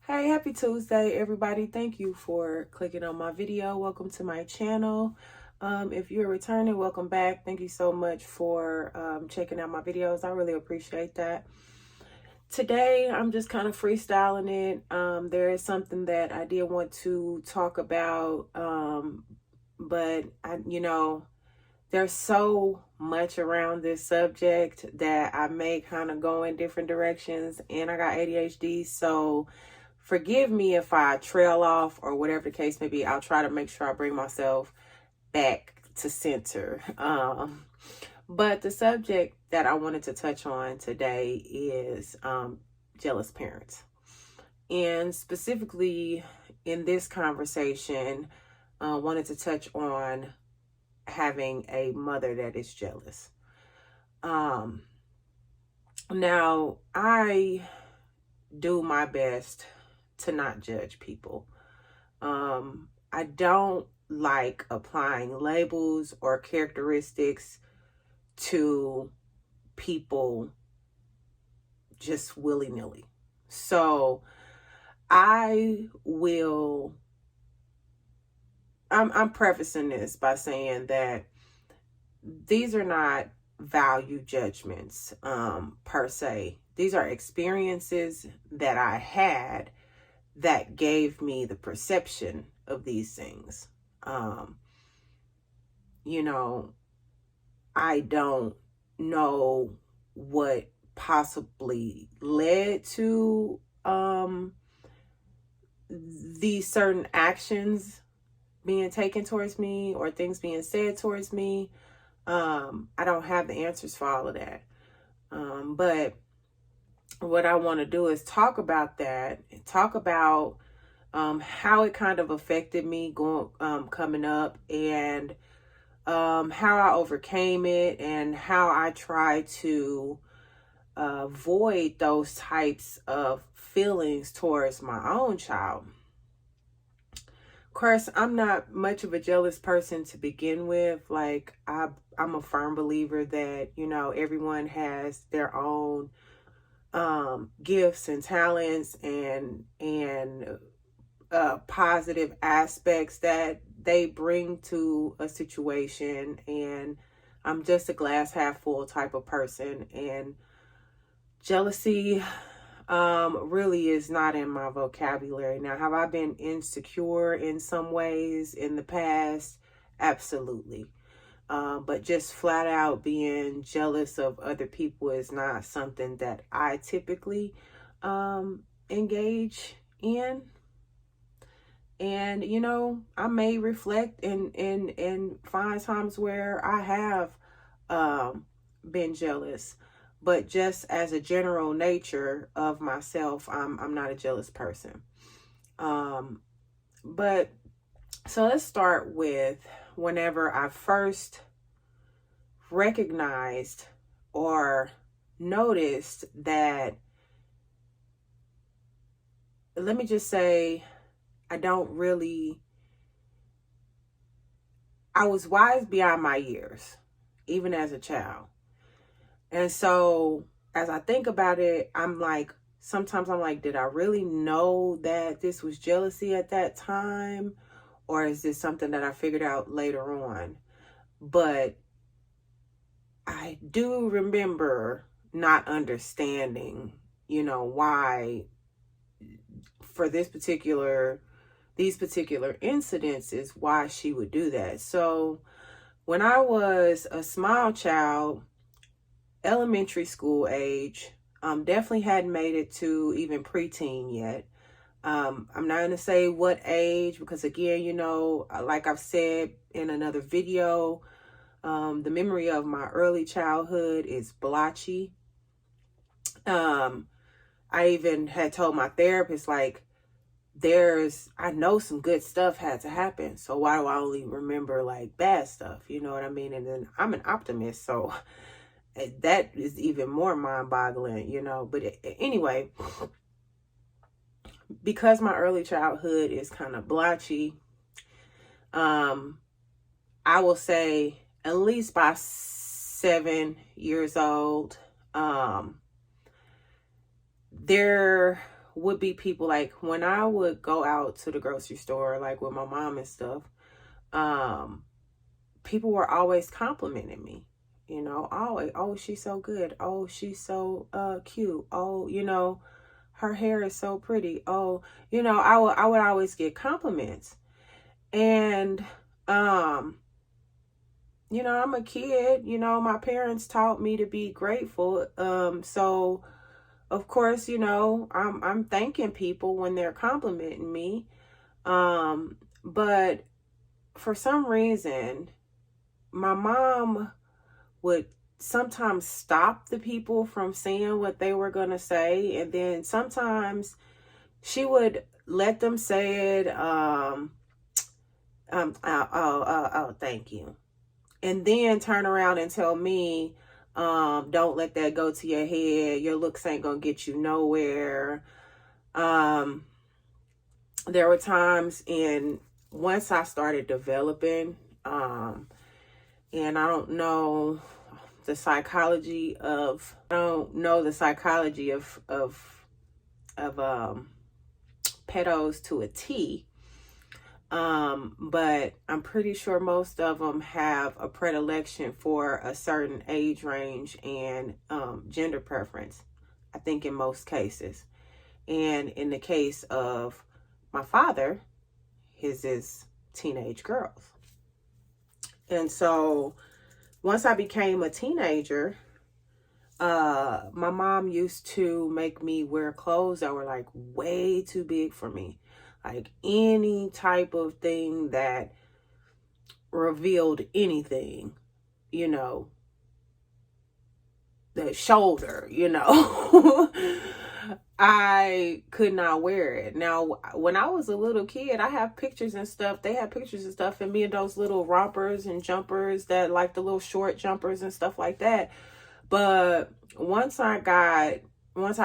Hey, happy Tuesday, everybody. Thank you for clicking on my video. Welcome to my channel. If you're returning, welcome back. Thank you so much for checking out my videos. I really appreciate that. Today, I'm just kind of freestyling it. There is something that I did want to talk about, but there's so much around this subject that I may kind of go in different directions, and I got ADHD, so forgive me if I trail off or whatever the case may be. I'll try to make sure I bring myself back to center. But the subject that I wanted to touch on today is jealous parents. And specifically in this conversation, I wanted to touch on having a mother that is jealous. Now, I do my best to not judge people. I don't like applying labels or characteristics to people just willy-nilly. So I'm prefacing this by saying that these are not value judgments per se. These are experiences that I had that gave me the perception of these things. I don't know what possibly led to these certain actions being taken towards me or things being said towards me. I don't have the answers for all of that. But what I want to do is talk about that and talk about how it kind of affected me coming up, and how I overcame it, and how I try to avoid those types of feelings towards my own child. Of course, I'm not much of a jealous person to begin with. Like, I'm a firm believer that, everyone has their own gifts and talents and positive aspects that they bring to a situation. And I'm just a glass half full type of person. And jealousy really is not in my vocabulary. Now, have I been insecure in some ways in the past? Absolutely. But just flat out being jealous of other people is not something that I typically engage in. And, I may reflect and find times where I have been jealous. But just as a general nature of myself, I'm not a jealous person. But so let's start with whenever I first recognized or noticed that, let me just say, I was wise beyond my years, even as a child. And so as I think about it, sometimes I'm like, did I really know that this was jealousy at that time? Or is this something that I figured out later on? But I do remember not understanding, why for these particular incidences, why she would do that. So when I was a small child, elementary school age, definitely hadn't made it to even preteen yet. I'm not going to say what age, because again, like I've said in another video, the memory of my early childhood is blotchy. I even had told my therapist, like, I know some good stuff had to happen. So why do I only remember like bad stuff? You know what I mean? And then I'm an optimist, so that is even more mind-boggling, But anyway, because my early childhood is kind of blotchy, I will say at least by 7 years old, there would be people like when I would go out to the grocery store, like with my mom and stuff, people were always complimenting me, you know, always, oh, she's so good. Oh, she's so cute. Oh, you know, her hair is so pretty. Oh, you know, I would always get compliments. And you know, I'm a kid, you know, my parents taught me to be grateful. So of course, you know, I'm thanking people when they're complimenting me. But for some reason, my mom would sometimes stop the people from saying what they were going to say. And then sometimes she would let them say it. Thank you. And then turn around and tell me, don't let that go to your head. Your looks ain't going to get you nowhere. There were times once I started developing, and I don't know the psychology of pedos to a T. But I'm pretty sure most of them have a predilection for a certain age range and gender preference, I think in most cases. And in the case of my father, his is teenage girls. And so once I became a teenager, my mom used to make me wear clothes that were like way too big for me. Like any type of thing that revealed anything, you know, the shoulder, you know, I could not wear it. Now, when I was a little kid, I have pictures and stuff. They had pictures and stuff and me in those little rompers and jumpers that like the little short jumpers and stuff like that. But once I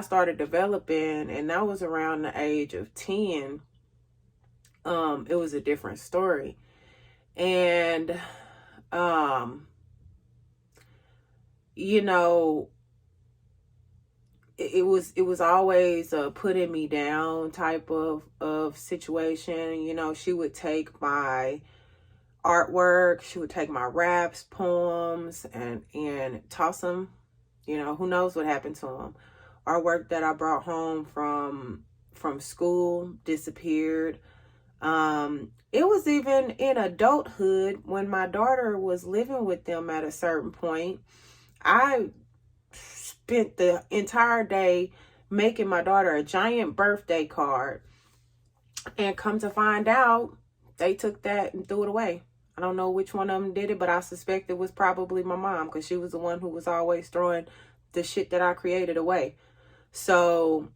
started developing, and that was around the age of 10, it was a different story. And, you know, it was always a putting me down type of situation. You know, she would take my artwork, she would take my raps, poems, and toss them. You know, who knows what happened to them. Artwork that I brought home from school disappeared. It was even in adulthood when my daughter was living with them at a certain point. I spent the entire day making my daughter a giant birthday card, and come to find out, they took that and threw it away. I don't know which one of them did it, but I suspect it was probably my mom, because she was the one who was always throwing the shit that I created away. So,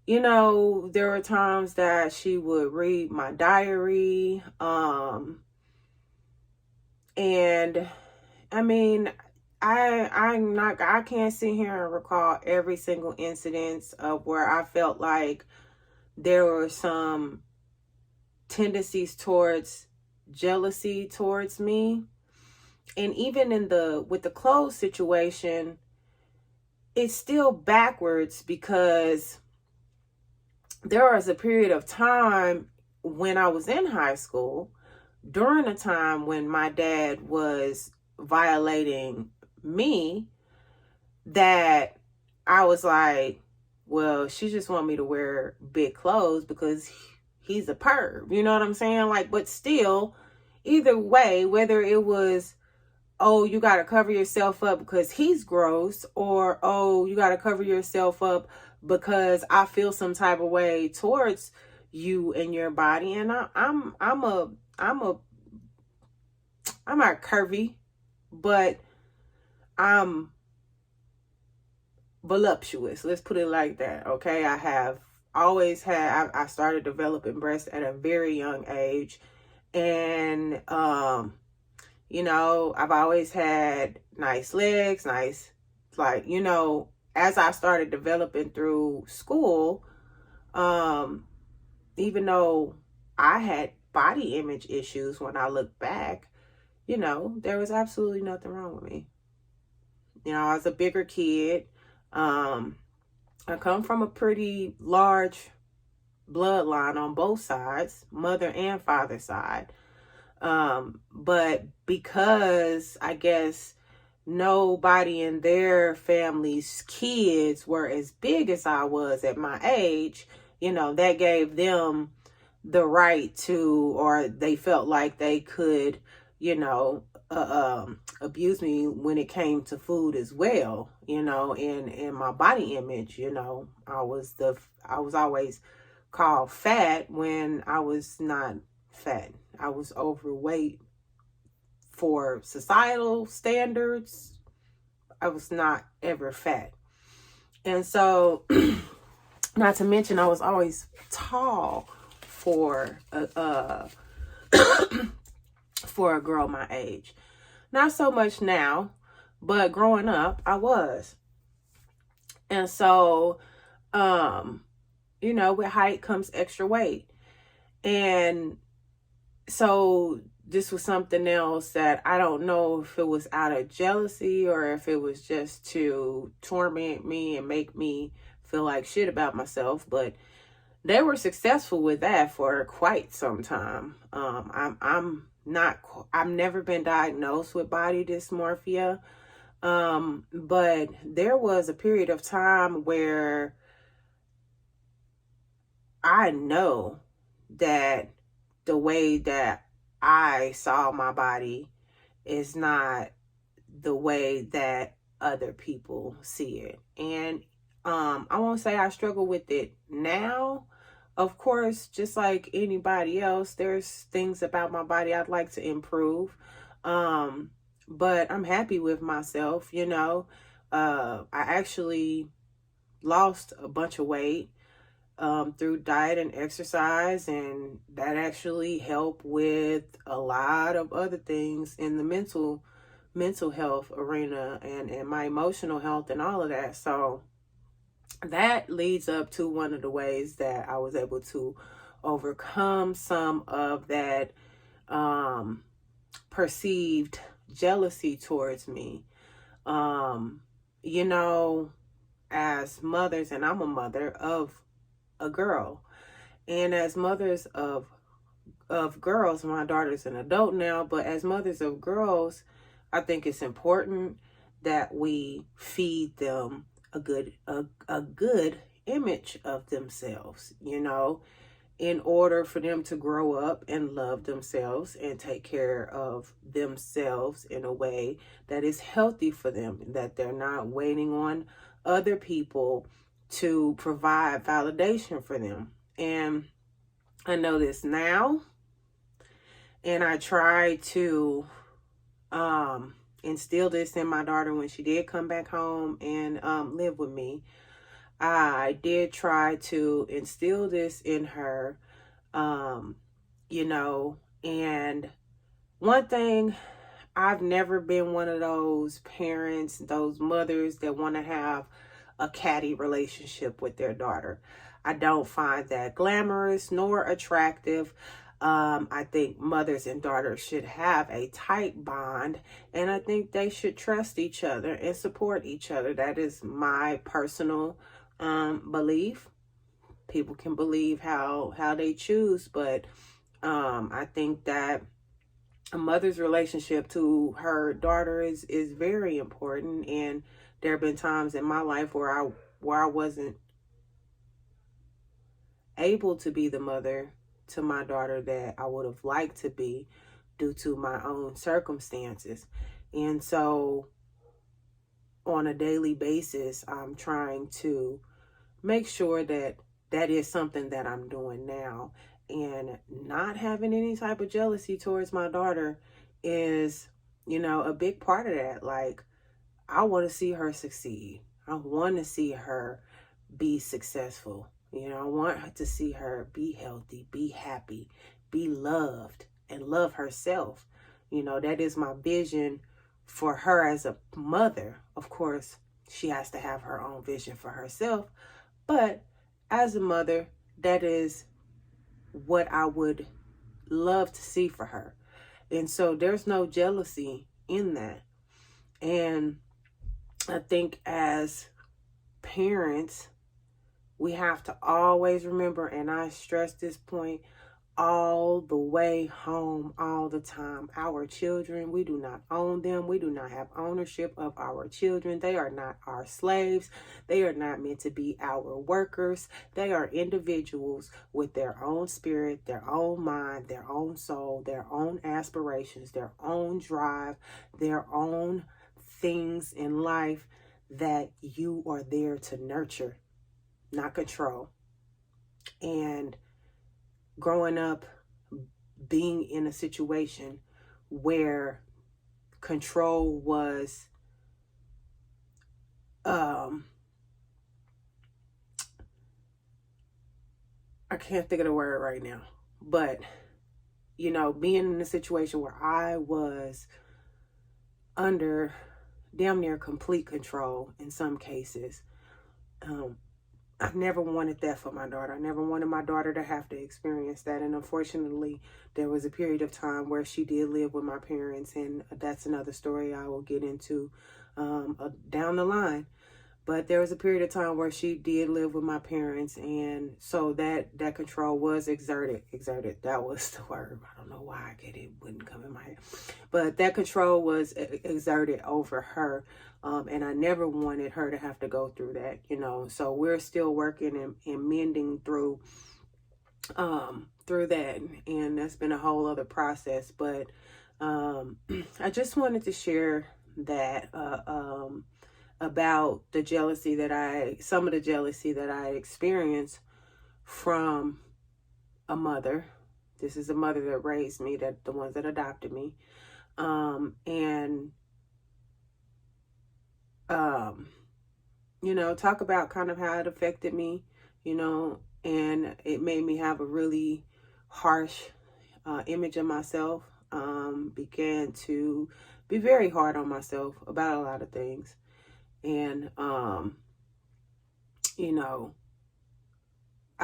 you know, there were times that she would read my diary. And I mean, I can't sit here and recall every single incident of where I felt like there were some tendencies towards jealousy towards me. And even with the clothes situation, it's still backwards, because there was a period of time when I was in high school, during a time when my dad was violating me, that I was like, well, she just want me to wear big clothes because he's a perv. You know what I'm saying? Like, but still, either way, whether it was, oh, you got to cover yourself up because he's gross, or, oh, you got to cover yourself up because I feel some type of way towards you and your body. And I'm not curvy, but I'm voluptuous. Let's put it like that. Okay. I started developing breasts at a very young age. And, you know, I've always had nice legs, like, you know, as I started developing through school, even though I had body image issues, when I look back, you know, there was absolutely nothing wrong with me. You know, I was a bigger kid. I come from a pretty large bloodline on both sides, mother and father side. But because I guess nobody in their family's kids were as big as I was at my age, that gave them the right to, or they felt like they could, abuse me when it came to food as well, and my body image. I was always called fat when I was not fat. I was overweight for societal standards. I was not ever fat. And so, not to mention, I was always tall for for a girl my age. Not so much now, but growing up, I was. And so, with height comes extra weight. And so this was something else that I don't know if it was out of jealousy or if it was just to torment me and make me feel like shit about myself, but they were successful with that for quite some time. I've never been diagnosed with body dysmorphia. But there was a period of time where I know that the way that I saw my body is not the way that other people see it. And I won't say I struggle with it now. Of course, just like anybody else, there's things about my body I'd like to improve. But I'm happy with myself, I actually lost a bunch of weight through diet and exercise, and that actually helped with a lot of other things in the mental health arena and my emotional health and all of that. So that leads up to one of the ways that I was able to overcome some of that perceived jealousy towards me. As mothers, and I'm a mother of a girl, and as mothers of girls, my daughter's an adult now, but as mothers of girls, I think it's important that we feed them a good image of themselves, in order for them to grow up and love themselves and take care of themselves in a way that is healthy for them, that they're not waiting on other people to provide validation for them. And I know this now, and I try to instill this in my daughter when she did come back home and live with me. I did try to instill this in her, and one thing, I've never been one of those parents, those mothers that want to have a catty relationship with their daughter. I don't find that glamorous nor attractive. I think mothers and daughters should have a tight bond, and I think they should trust each other and support each other. That is my personal belief. People can believe how they choose, but I think that a mother's relationship to her daughter is very important. And there have been times in my life where I wasn't able to be the mother to my daughter that I would have liked to be due to my own circumstances. And so on a daily basis, I'm trying to make sure that that is something that I'm doing now. And not having any type of jealousy towards my daughter is, a big part of that. Like, I want to see her succeed. I want to see her be successful. I want to see her be healthy, be happy, be loved, and love herself. That is my vision for her as a mother. Of course, she has to have her own vision for herself. But as a mother, that is what I would love to see for her. And so there's no jealousy in that. And I think as parents, we have to always remember, and I stress this point all the way home, all the time. Our children, we do not own them. We do not have ownership of our children. They are not our slaves. They are not meant to be our workers. They are individuals with their own spirit, their own mind, their own soul, their own aspirations, their own drive, their own things in life that you are there to nurture, not control. And growing up, being in a situation where control was I can't think of the word right now, but being in a situation where I was under damn near complete control in some cases, I never wanted that for my daughter. I never wanted my daughter to have to experience that. And unfortunately, there was a period of time where she did live with my parents. And that's another story I will get into down the line. But there was a period of time where she did live with my parents. And so that control was exerted. That was the word. I don't know why it wouldn't come in my head. But that control was exerted over her. And I never wanted her to have to go through that, So we're still working and mending through that. And that's been a whole other process. But I just wanted to share that about the jealousy some of the jealousy that I experienced from a mother. This is a mother that raised me, the ones that adopted me. Talk about kind of how it affected me, and it made me have a really harsh image of myself. Began to be very hard on myself about a lot of things. And, I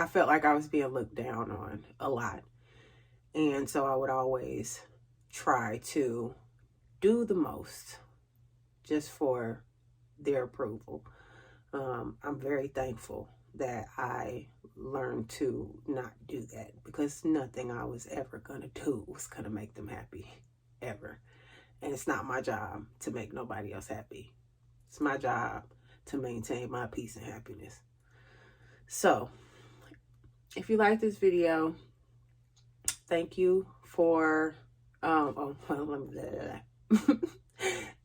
felt like I was being looked down on a lot. And so I would always try to do the most just for their approval. I'm very thankful that I learned to not do that, because nothing I was ever going to do was going to make them happy, ever. And it's not my job to make nobody else happy. It's my job to maintain my peace and happiness. So, if you like this video, thank you for,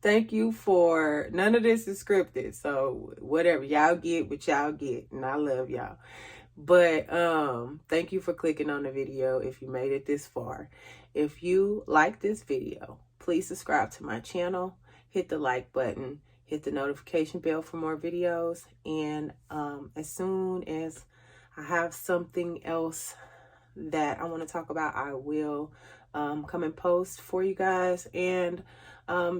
thank you for, none of this is scripted. So whatever, y'all get what y'all get, and I love y'all. But thank you for clicking on the video if you made it this far. If you like this video, please subscribe to my channel, hit the like button, hit the notification bell for more videos. And as soon as I have something else that I want to talk about, I will come and post for you guys. And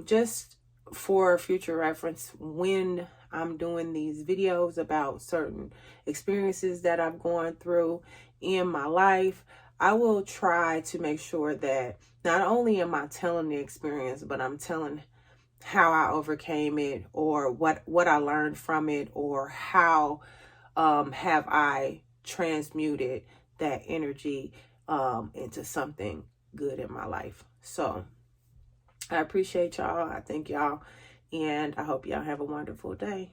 just for future reference, when I'm doing these videos about certain experiences that I've gone through in my life, I will try to make sure that not only am I telling the experience, but I'm telling how I overcame it, or what I learned from it, or how have I transmuted that energy into something good in my life. So I appreciate y'all. I thank y'all, and I hope y'all have a wonderful day.